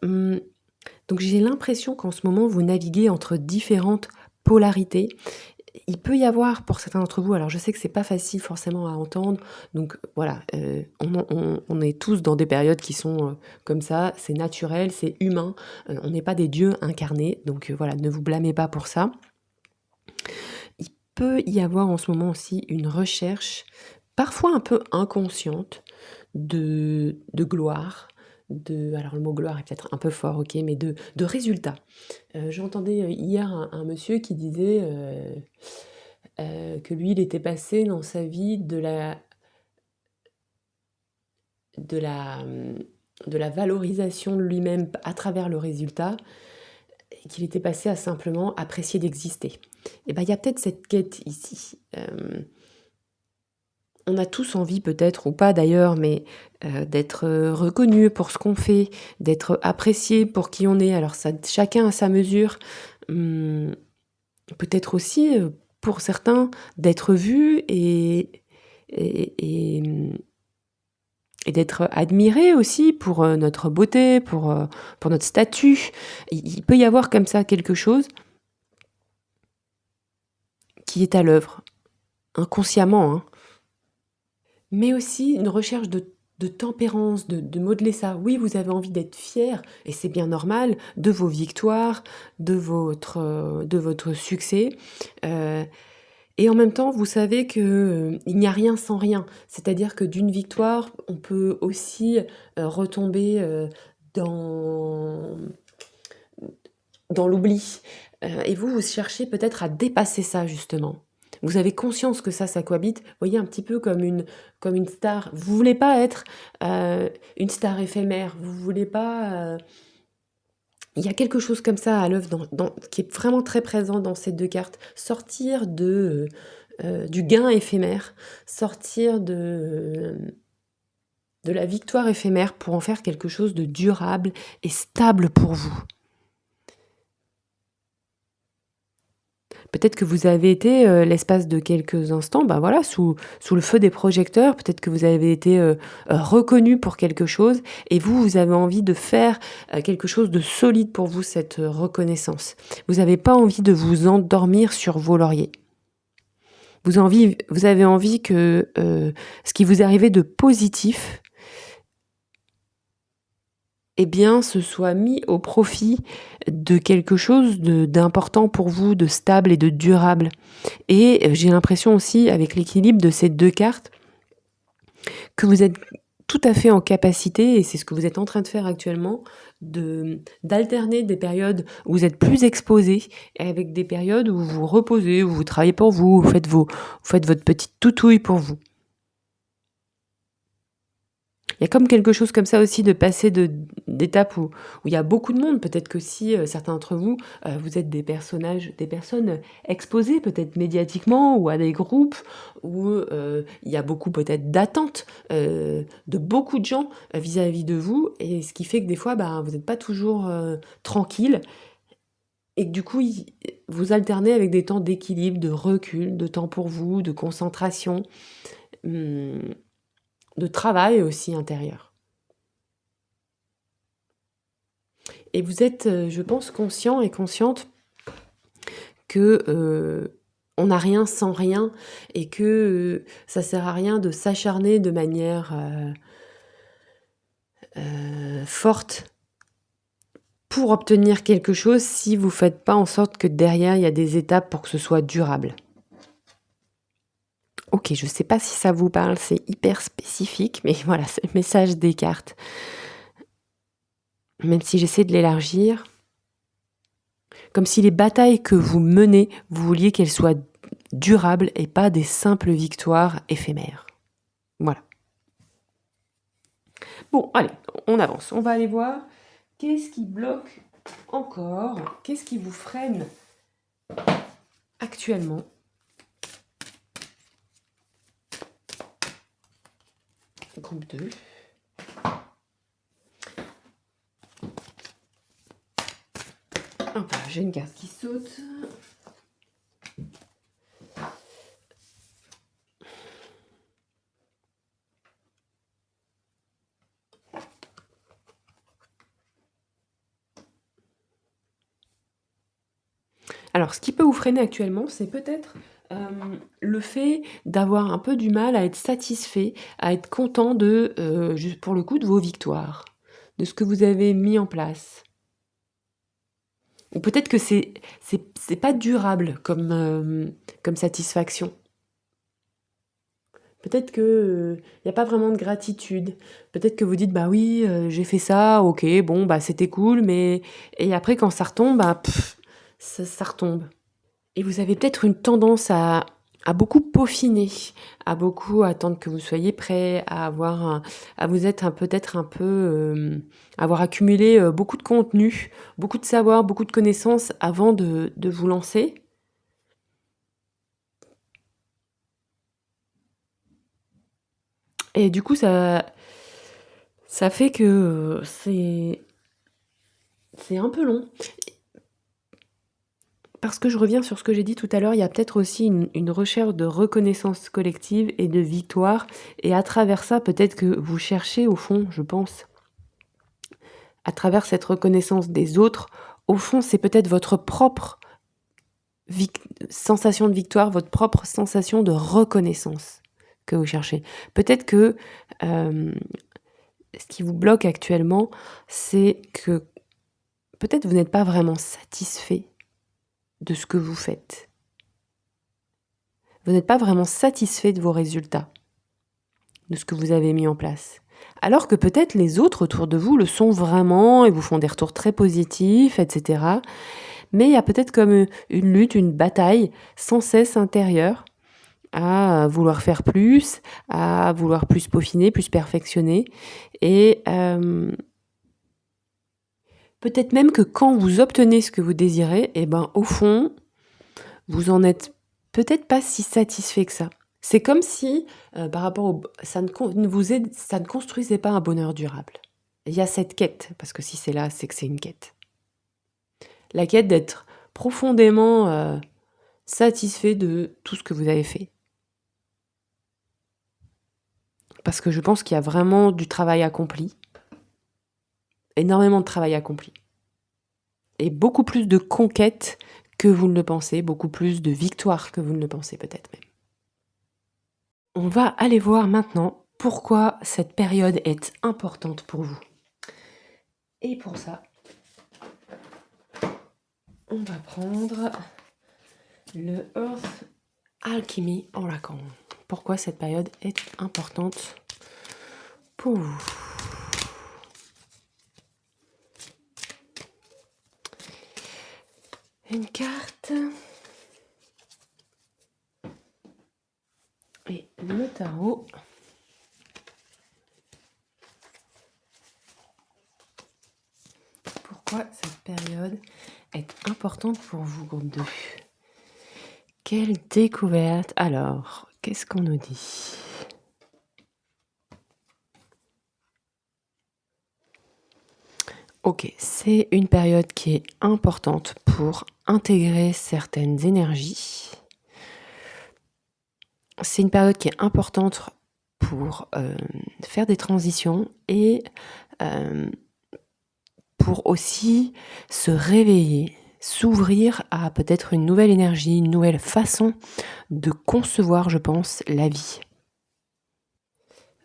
Donc j'ai l'impression qu'en ce moment, vous naviguez entre différentes polarités. Il peut y avoir pour certains d'entre vous, alors je sais que c'est pas facile forcément à entendre, donc voilà, on est tous dans des périodes qui sont comme ça, c'est naturel, c'est humain, on n'est pas des dieux incarnés, donc voilà, ne vous blâmez pas pour ça. Il peut y avoir en ce moment aussi une recherche, parfois un peu inconsciente, de gloire, alors le mot gloire est peut-être un peu fort, ok, mais de résultats. J'entendais hier un monsieur qui disait que lui, il était passé dans sa vie de la valorisation de lui-même à travers le résultat, et qu'il était passé à simplement apprécier d'exister. Et il y a peut-être cette quête ici. On a tous envie peut-être, ou pas d'ailleurs, mais d'être reconnu pour ce qu'on fait, d'être apprécié pour qui on est. Alors ça, chacun à sa mesure. Peut-être aussi, pour certains, d'être vu et d'être admiré aussi pour notre beauté, pour notre statut. Il peut y avoir comme ça quelque chose qui est à l'œuvre, inconsciemment, hein. Mais aussi une recherche de tempérance, de modeler ça. Oui, vous avez envie d'être fier, et c'est bien normal, de vos victoires, de votre succès. Et en même temps, vous savez qu'il n'y a rien sans rien. C'est-à-dire que d'une victoire, on peut aussi retomber dans l'oubli. Et vous cherchez peut-être à dépasser ça, justement. Vous avez conscience que ça cohabite. Vous voyez, un petit peu comme une star. Vous voulez pas être une star éphémère. Vous voulez pas... Il y a quelque chose comme ça à l'œuvre qui est vraiment très présent dans ces deux cartes. Sortir du gain éphémère, sortir de la victoire éphémère pour en faire quelque chose de durable et stable pour vous. Peut-être que vous avez été, l'espace de quelques instants, bah, voilà, sous le feu des projecteurs. Peut-être que vous avez été, reconnus pour quelque chose et vous, vous avez envie de faire, quelque chose de solide pour vous, cette, reconnaissance. Vous n'avez pas envie de vous endormir sur vos lauriers. Vous avez envie que, ce qui vous est arrivé de positif, eh bien, ce soit mis au profit de quelque chose d'important pour vous, de stable et de durable. Et j'ai l'impression aussi, avec l'équilibre de ces 2 cartes, que vous êtes tout à fait en capacité, et c'est ce que vous êtes en train de faire actuellement, d'alterner des périodes où vous êtes plus exposé et avec des périodes où vous vous reposez, où vous travaillez pour vous, vous faites votre petite toutouille pour vous. Il y a comme quelque chose comme ça aussi de passer d'étapes où il y a beaucoup de monde. Peut-être que si, certains d'entre vous, vous êtes des personnes exposées peut-être médiatiquement ou à des groupes où, il y a beaucoup peut-être d'attentes, de beaucoup de gens, vis-à-vis de vous, et ce qui fait que des fois, ben, vous n'êtes pas toujours, tranquille, et que du coup, vous alternez avec des temps d'équilibre, de recul, de temps pour vous, de concentration, mmh, de travail aussi intérieur. Et vous êtes, je pense, conscient et consciente que, on n'a rien sans rien, et que, ça sert à rien de s'acharner de manière, forte pour obtenir quelque chose si vous faites pas en sorte que derrière, il y a des étapes pour que ce soit durable. OK, je sais pas si ça vous parle, c'est hyper spécifique, mais voilà, c'est le message des cartes. Même si j'essaie de l'élargir, comme si les batailles que vous menez, vous vouliez qu'elles soient durables et pas des simples victoires éphémères. Voilà. Bon, allez, on avance. On va aller voir qu'est-ce qui bloque encore, qu'est-ce qui vous freine actuellement. Groupe 2. Hop, j'ai une carte qui saute. Alors, ce qui peut vous freiner actuellement, c'est peut-être le fait d'avoir un peu du mal à être satisfait, à être content de, juste pour le coup, de vos victoires, de ce que vous avez mis en place. Ou peut-être que c'est pas durable comme satisfaction. Peut-être que, y a pas vraiment de gratitude. Peut-être que vous dites: «Bah oui, j'ai fait ça, OK, bon, bah, c'était cool, mais» et après quand ça retombe, bah, ça retombe. Et vous avez peut-être une tendance à beaucoup peaufiner, à beaucoup attendre que vous soyez prêt, à vous être peut-être un peu, avoir accumulé, beaucoup de contenu, beaucoup de savoir, beaucoup de connaissances avant de vous lancer. Et du coup, ça fait que, c'est un peu long. Parce que je reviens sur ce que j'ai dit tout à l'heure, il y a peut-être aussi une recherche de reconnaissance collective et de victoire, et à travers ça, peut-être que vous cherchez au fond, je pense, à travers cette reconnaissance des autres, au fond, c'est peut-être votre propre vic sensation de victoire, votre propre sensation de reconnaissance que vous cherchez. Peut-être que, hem, ce qui vous bloque actuellement, c'est que peut-être vous n'êtes pas vraiment satisfait de ce que vous faites. Vous n'êtes pas vraiment satisfait de vos résultats, de ce que vous avez mis en place. Alors que peut-être les autres autour de vous le sont vraiment et vous font des retours très positifs, etc. Mais il y a peut-être comme, une lutte, une bataille sans cesse intérieure à vouloir faire plus, à vouloir plus peaufiner, plus perfectionner, et peut-être même que quand vous obtenez ce que vous désirez, et ben, au fond, vous en êtes peut-être pas si satisfait que ça. C'est comme si, par rapport au ça ne vous aide ça ne construisait pas un bonheur durable. Il y a cette quête, parce que si c'est là, c'est que c'est une quête. La quête d'être profondément, satisfait de tout ce que vous avez fait. Parce que je pense qu'il y a vraiment du travail accompli, énormément de travail accompli et beaucoup plus de conquêtes que vous ne le pensez, beaucoup plus de victoires que vous ne le pensez peut-être même. On va aller voir maintenant pourquoi cette période est importante pour vous. Et pour ça, on va prendre le Earth Alchemy Oracle. Pourquoi cette période est importante pour vous. Une carte. Et le tarot. Pourquoi cette période est importante pour vous, groupe 2? Quelle découverte! Alors, qu'est-ce qu'on nous dit? Ok, c'est une période qui est importante pour intégrer certaines énergies. C'est une période qui est importante pour faire des transitions et pour aussi se réveiller, s'ouvrir à peut-être une nouvelle énergie, une nouvelle façon de concevoir, je pense, la vie.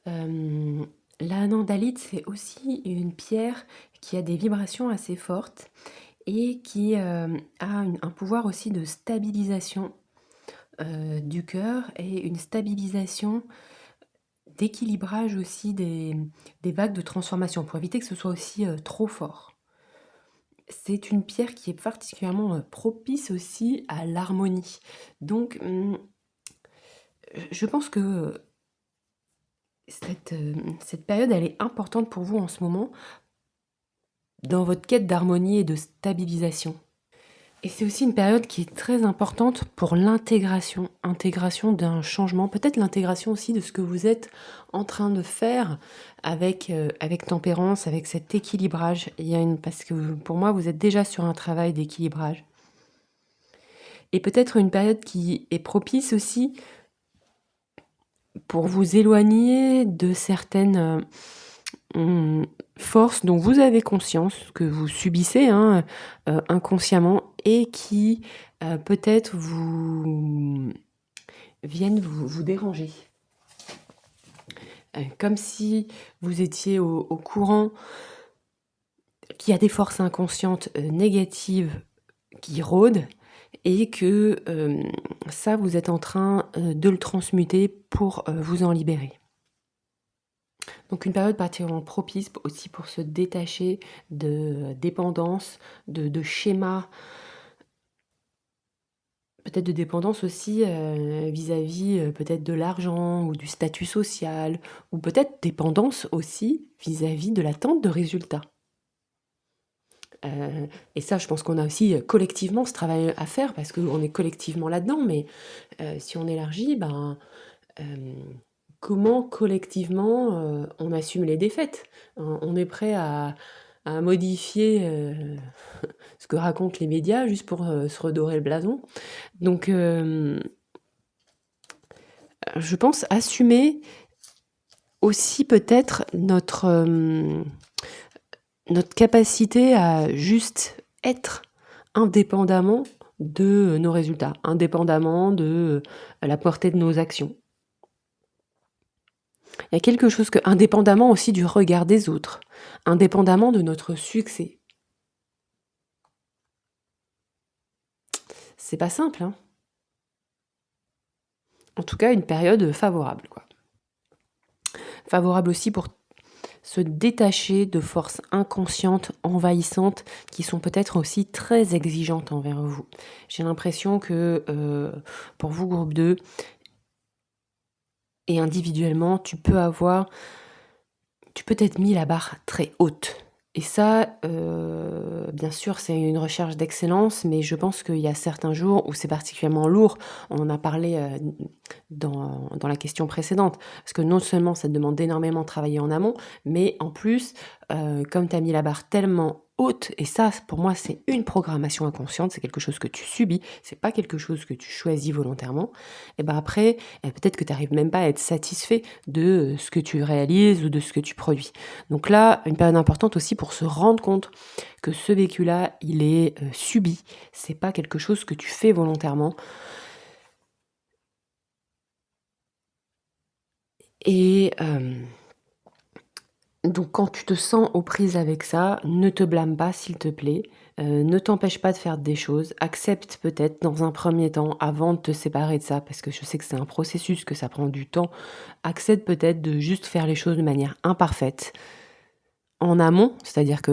La nandalite, c'est aussi une pierre qui a des vibrations assez fortes et qui a un pouvoir aussi de stabilisation du cœur et une stabilisation d'équilibrage aussi des vagues de transformation pour éviter que ce soit aussi trop fort. C'est une pierre qui est particulièrement propice aussi à l'harmonie. Donc, je pense que cette période, elle est importante pour vous en ce moment dans votre quête d'harmonie et de stabilisation. Et c'est aussi une période qui est très importante pour l'intégration, intégration d'un changement, peut-être l'intégration aussi de ce que vous êtes en train de faire avec tempérance, avec cet équilibrage. Parce que pour moi, vous êtes déjà sur un travail d'équilibrage. Et peut-être une période qui est propice aussi pour vous éloigner de certaines forces dont vous avez conscience, que vous subissez inconsciemment et qui peut-être viennent vous déranger. Comme si vous étiez au courant qu'il y a des forces inconscientes négatives qui rôdent et que ça, vous êtes en train de le transmuter pour vous en libérer. Donc une période particulièrement propice aussi pour se détacher de dépendance, de schémas, peut-être de dépendance aussi vis-à-vis peut-être de l'argent ou du statut social, ou peut-être dépendance aussi vis-à-vis de l'attente de résultats. Et ça, je pense qu'on a aussi collectivement ce travail à faire parce qu'on est collectivement là-dedans, mais si on élargit, comment collectivement on assume les défaites? On est prêt à modifier ce que racontent les médias juste pour se redorer le blason. Donc, je pense assumer aussi peut-être notre capacité à juste être indépendamment de nos résultats, indépendamment de la portée de nos actions. Il y a quelque chose que, indépendamment aussi du regard des autres, indépendamment de notre succès. C'est pas simple, hein. En tout cas, une période favorable, quoi. Favorable aussi pour se détacher de forces inconscientes, envahissantes, qui sont peut-être aussi très exigeantes envers vous. J'ai l'impression que pour vous, groupe 2, et individuellement, tu peux t'être mis la barre très haute. Et ça, bien sûr, c'est une recherche d'excellence, mais je pense qu'il y a certains jours où c'est particulièrement lourd. On en a parlé dans la question précédente, parce que non seulement ça te demande d'énormément travailler en amont, mais en plus, comme tu as mis la barre tellement haute, et ça, pour moi, c'est une programmation inconsciente, c'est quelque chose que tu subis, c'est pas quelque chose que tu choisis volontairement, et ben après, peut-être que tu arrives même pas à être satisfait de ce que tu réalises ou de ce que tu produis. Donc là, une période importante aussi pour se rendre compte que ce vécu-là, il est subi, c'est pas quelque chose que tu fais volontairement. Et donc quand tu te sens aux prises avec ça, ne te blâme pas s'il te plaît, ne t'empêche pas de faire des choses. Accepte peut-être dans un premier temps, avant de te séparer de ça, parce que je sais que c'est un processus, que ça prend du temps, accepte peut-être de juste faire les choses de manière imparfaite, en amont, c'est-à-dire que,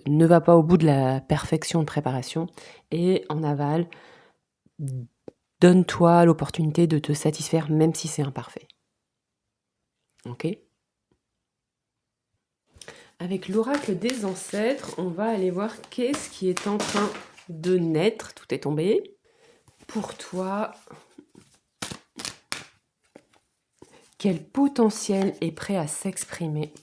ne va pas au bout de la perfection de préparation, et en aval, donne-toi l'opportunité de te satisfaire même si c'est imparfait. OK? Avec l'oracle des ancêtres, on va aller voir qu'est-ce qui est en train de naître. Tout est tombé. Pour toi, quel potentiel est prêt à s'exprimer?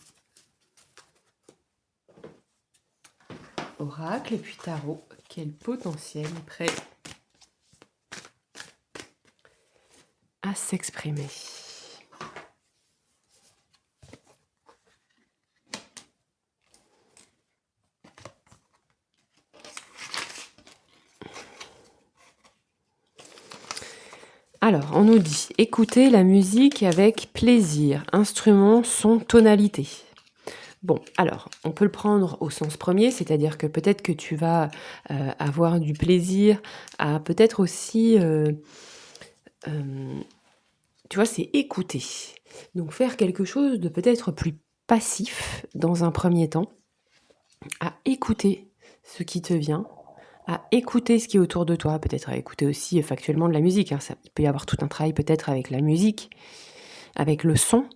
Oracle et puis tarot, quel potentiel est prêt à s'exprimer? Alors, on nous dit écouter la musique avec plaisir, instrument, son, tonalité. Bon, alors, on peut le prendre au sens premier, c'est-à-dire que peut-être que tu vas avoir du plaisir à peut-être aussi, tu vois, c'est écouter. Donc faire quelque chose de peut-être plus passif dans un premier temps, à écouter ce qui te vient, à écouter ce qui est autour de toi, peut-être à écouter aussi factuellement de la musique, hein. Il peut y avoir tout un travail peut-être avec la musique, avec le son,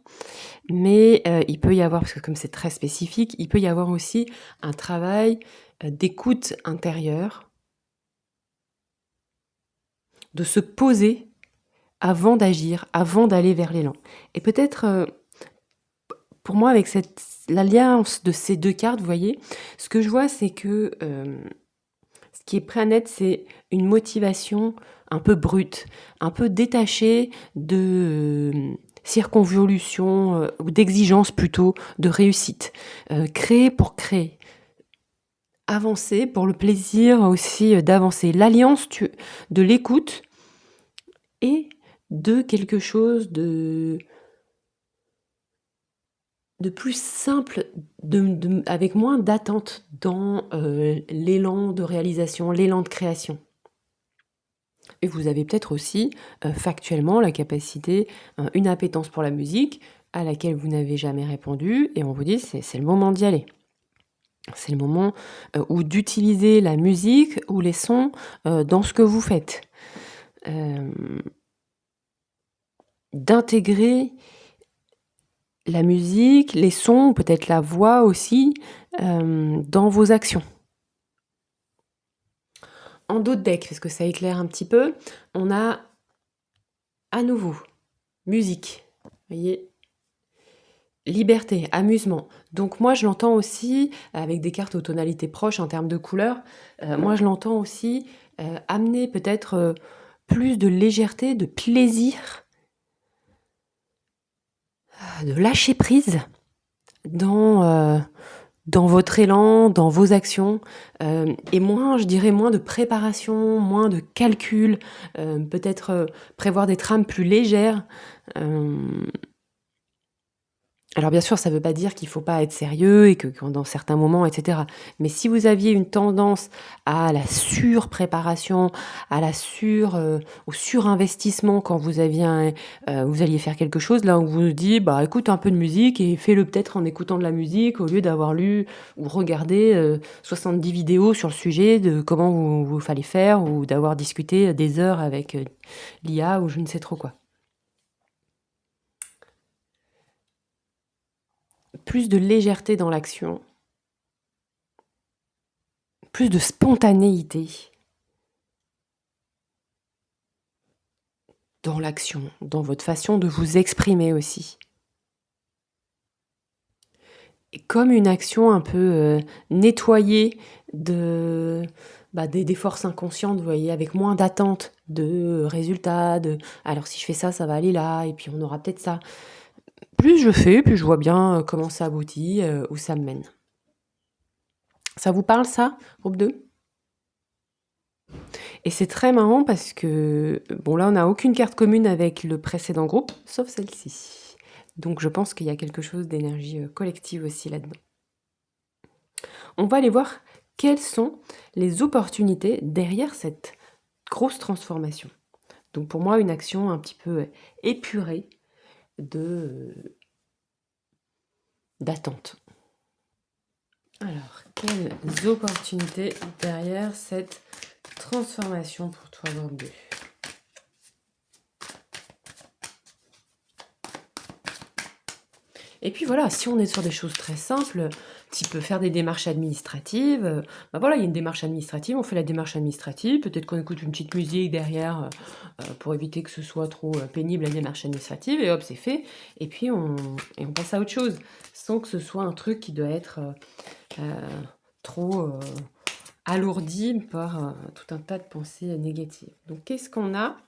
mais il peut y avoir, parce que comme c'est très spécifique, il peut y avoir aussi un travail d'écoute intérieure, de se poser avant d'agir, avant d'aller vers l'élan. Et peut-être, pour moi, avec l'alliance de ces deux cartes, vous voyez, ce que je vois, c'est que ce qui est prêt à naître, c'est une motivation un peu brute, un peu détachée de circonvolution ou d'exigence plutôt, de réussite. Créer pour créer. Avancer pour le plaisir aussi d'avancer. L'alliance de l'écoute et de quelque chose de plus simple, avec moins d'attente dans l'élan de réalisation, l'élan de création. Et vous avez peut-être aussi factuellement la capacité, une appétence pour la musique à laquelle vous n'avez jamais répondu, et on vous dit c'est le moment d'y aller. C'est le moment ou d'utiliser la musique ou les sons dans ce que vous faites. D'intégrer la musique, les sons, peut-être la voix aussi, dans vos actions. En dos de deck, parce que ça éclaire un petit peu, on a à nouveau musique. Vous voyez, liberté, amusement. Donc moi, je l'entends aussi, avec des cartes aux tonalités proches en termes de couleurs, moi je l'entends aussi amener peut-être plus de légèreté, de plaisir, de lâcher prise dans votre élan, dans vos actions, et moins, je dirais, moins de préparation, moins de calcul, peut-être prévoir des trames plus légères. Alors bien sûr, ça ne veut pas dire qu'il ne faut pas être sérieux et que dans certains moments, etc. Mais si vous aviez une tendance à la surpréparation, au surinvestissement quand vous alliez faire quelque chose, là on vous dit, bah écoute un peu de musique et fais-le peut-être en écoutant de la musique au lieu d'avoir lu ou regardé 70 vidéos sur le sujet de comment vous fallait faire, ou d'avoir discuté des heures avec l'IA ou je ne sais trop quoi. Plus de légèreté dans l'action, plus de spontanéité dans l'action, dans votre façon de vous exprimer aussi. comme une action un peu, nettoyée des forces inconscientes, vous voyez? Avec moins d'attente de résultats, de: «Alors si je fais ça, ça va aller là et puis on aura peut-être ça». Plus je fais, plus je vois bien, comment ça aboutit, où ça me mène. Ça vous parle ça, groupe 2? Et c'est très marrant parce que, bon là, on n'a aucune carte commune avec le précédent groupe, sauf celle-ci. Donc je pense qu'il y a quelque chose d'énergie, collective aussi là-dedans. On va aller voir quelles sont les opportunités derrière cette grosse transformation. Donc pour moi, une action un petit peu, épurée d'attente. Alors, quelles opportunités derrière cette transformation pour toi, groupe 2? Et puis voilà, si on est sur des choses très simples, type faire des démarches administratives, voilà, il y a une démarche administrative, on fait la démarche administrative, peut-être qu'on écoute une petite musique derrière, pour éviter que ce soit trop, pénible la démarche administrative et hop, c'est fait et puis on passe à autre chose, sans que ce soit un truc qui doit être, trop, alourdi par, tout un tas de pensées, négatives. Donc qu'est-ce qu'on a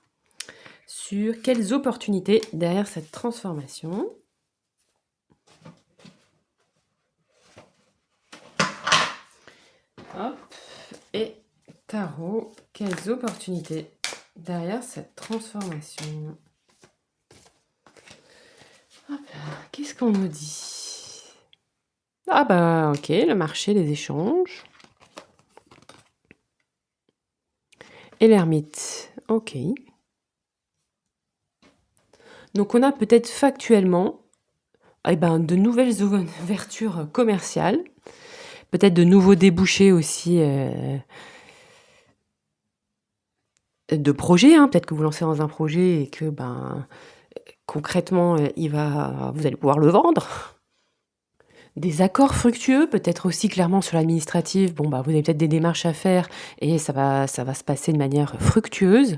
sur quelles opportunités derrière cette transformation? Hop, et tarot, quelles opportunités derrière cette transformation? Hop, qu'est-ce qu'on nous dit? Ah bah ok, le marché, les échanges. Et l'ermite, ok. Donc on a peut-être factuellement de nouvelles ouvertures commerciales, peut-être de nouveaux débouchés aussi de projets, hein. Peut-être que vous lancez dans un projet et que concrètement vous allez pouvoir le vendre. Des accords fructueux, peut-être aussi clairement sur l'administratif, vous avez peut-être des démarches à faire et ça va se passer de manière fructueuse.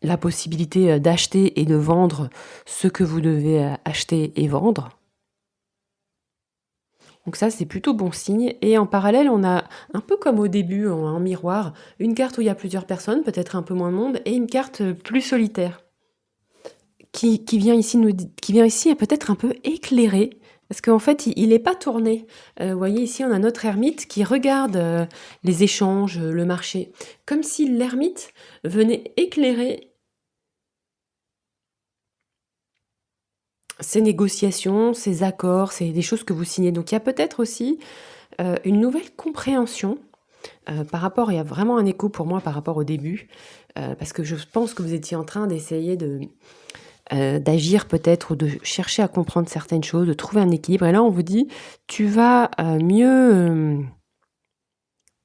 La possibilité, d'acheter et de vendre ce que vous devez, acheter et vendre. Donc ça, c'est plutôt bon signe et en parallèle, on a un peu comme au début en miroir, une carte où il y a plusieurs personnes, peut-être un peu moins de monde et une carte, plus solitaire qui vient ici peut-être un peu éclairer parce qu'en fait, il est pas tourné. Vous voyez ici, on a notre ermite qui regarde, les échanges, le marché, comme si l'ermite venait éclairer ces négociations, ces accords, c'est des choses que vous signez. Donc il y a peut-être aussi, une nouvelle compréhension, par rapport il y a vraiment un écho pour moi par rapport au début, parce que je pense que vous étiez en train d'essayer d'agir peut-être ou de chercher à comprendre certaines choses, de trouver un équilibre et là on vous dit: «Tu vas,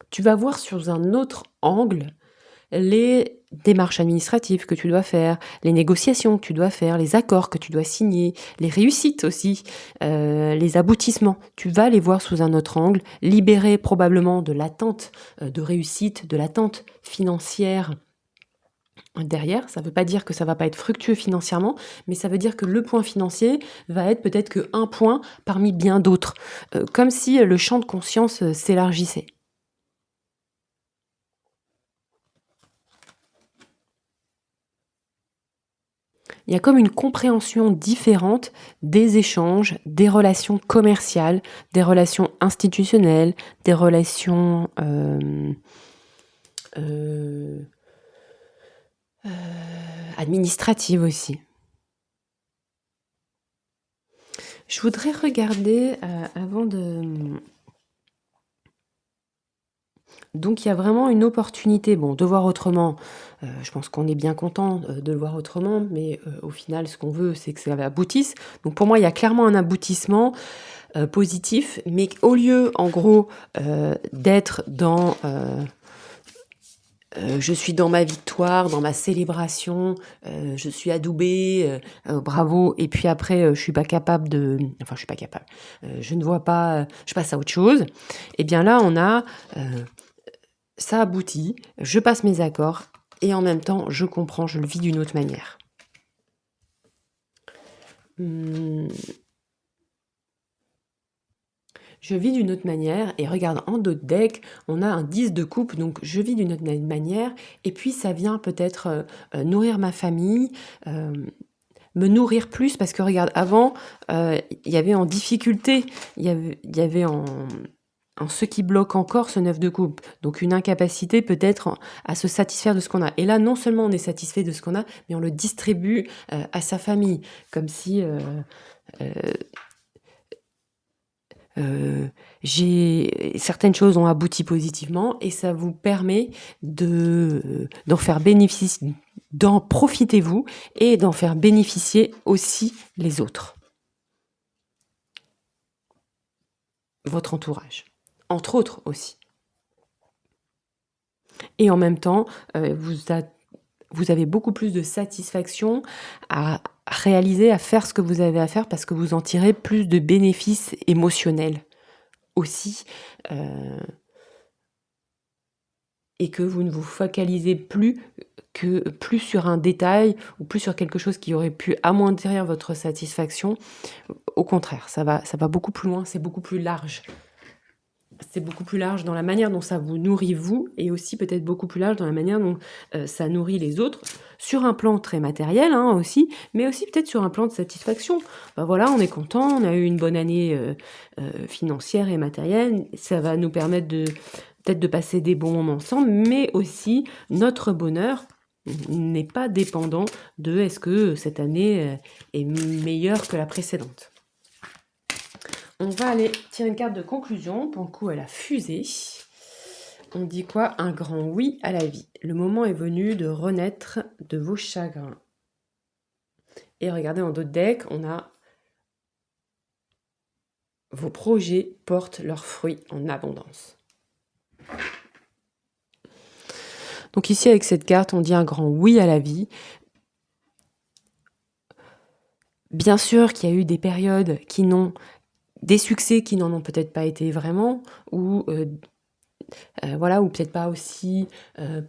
tu vas voir sous un autre angle les démarches administratives que tu dois faire, les négociations que tu dois faire, les accords que tu dois signer, les réussites aussi, les aboutissements. Tu vas les voir sous un autre angle, libéré probablement de l'attente, de réussite, de l'attente financière derrière. Ça ne veut pas dire que ça va pas être fructueux financièrement, mais ça veut dire que le point financier va être peut-être qu'un point parmi bien d'autres, comme si, le champ de conscience, s'élargissait. Il y a comme une compréhension différente des échanges, des relations commerciales, des relations institutionnelles, des relations, heu, administratives aussi. Je voudrais regarder, avant de donc il y a vraiment une opportunité, de voir autrement, je pense qu'on est bien content, de le voir autrement, mais au final, ce qu'on veut, c'est que ça aboutisse. Donc pour moi, il y a clairement un aboutissement, positif, mais au lieu, en gros, d'être dans, je suis dans ma victoire, dans ma célébration, je suis adoubée, bravo et puis après, je suis pas capable je suis pas capable, je ne vois pas, je passe à autre chose. Et bien là, on a, ça aboutit, je passe mes accords et en même temps, je comprends, je le vis d'une autre manière. Mmh, je vis d'une autre manière et regarde en dos de deck, on a un 10 de coupe, donc je vis d'une autre manière et puis ça vient peut-être, nourrir ma famille, hem, me nourrir plus parce que regarde avant, il y avait en difficulté, il y avait en ce qui bloque encore ce 9 de coupe, donc une incapacité peut-être à se satisfaire de ce qu'on a et là, non seulement on est satisfait de ce qu'on a, mais on le distribue, à sa famille comme si, heu j'ai certaines choses ont abouti positivement et ça vous permet d'en faire bénéficier, d'en profiter vous et d'en faire bénéficier aussi les autres, votre entourage, entre autres aussi. Et en même temps, vous avez beaucoup plus de satisfaction à réaliser, à faire ce que vous avez à faire parce que vous en tirez plus de bénéfices émotionnels aussi, heu et que vous ne vous focalisez plus sur un détail ou plus sur quelque chose qui aurait pu amoindrir votre satisfaction. Au contraire, ça va beaucoup plus loin, c'est beaucoup plus large. C'est beaucoup plus large dans la manière dont ça vous nourrit vous et aussi peut-être beaucoup plus large dans la manière dont, ça nourrit les autres, sur un plan très matériel, hein, aussi, mais aussi peut-être sur un plan de satisfaction. Bah, voilà, on est content, on a eu une bonne année, financière et matérielle. Ça va nous permettre de peut-être de passer des bons moments ensemble, mais aussi notre bonheur n'est pas dépendant de est-ce que cette année, est meilleure que la précédente. On va aller tirer une carte de conclusion. Pour le coup, elle a fusé. On dit quoi? Un grand oui à la vie. Le moment est venu de renaître de vos chagrins. Et regardez en dos de deck, on a vos projets portent leurs fruits en abondance. Donc ici, avec cette carte, on dit un grand oui à la vie. Bien sûr qu'il y a eu des périodes qui n'ont des succès qui n'en ont peut-être pas été vraiment, ou voilà, ou peut-être pas aussi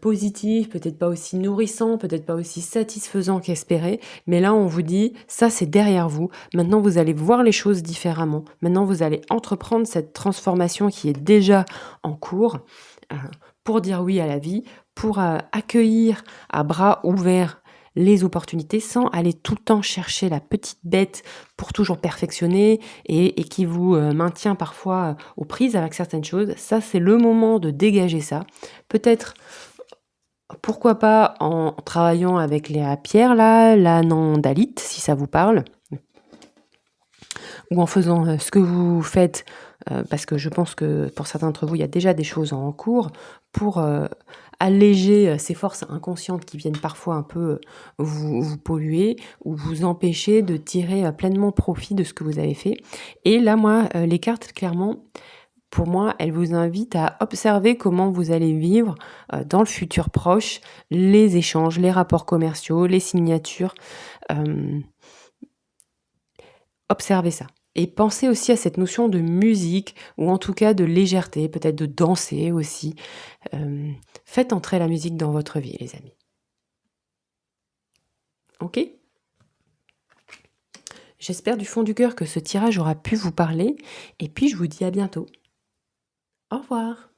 positif, peut-être pas aussi nourrissant, peut-être pas aussi satisfaisant qu'espéré. Mais là, on vous dit, ça c'est derrière vous. Maintenant, vous allez voir les choses différemment. Maintenant, vous allez entreprendre cette transformation qui est déjà en cours euh, pour dire oui à la vie, pour accueillir à bras ouverts les opportunités sans aller tout le temps chercher la petite bête pour toujours perfectionner et qui vous maintient parfois aux prises avec certaines choses. Ça, c'est le moment de dégager ça. Peut-être, pourquoi pas en travaillant avec les pierres, là, l'anandalite, si ça vous parle, ou en faisant ce que vous faites, parce que je pense que pour certains d'entre vous, il y a déjà des choses en cours, pour alléger ces forces inconscientes qui viennent parfois un peu vous polluer ou vous empêcher de tirer pleinement profit de ce que vous avez fait. Et là, moi, les cartes, clairement, pour moi, elles vous invitent à observer comment vous allez vivre dans le futur proche les échanges, les rapports commerciaux, les signatures. Euh, Observez ça. Et pensez aussi à cette notion de musique, ou en tout cas de légèreté, peut-être de danser aussi. Faites entrer la musique dans votre vie, les amis. Ok? J'espère du fond du cœur que ce tirage aura pu vous parler, et puis je vous dis à bientôt. Au revoir!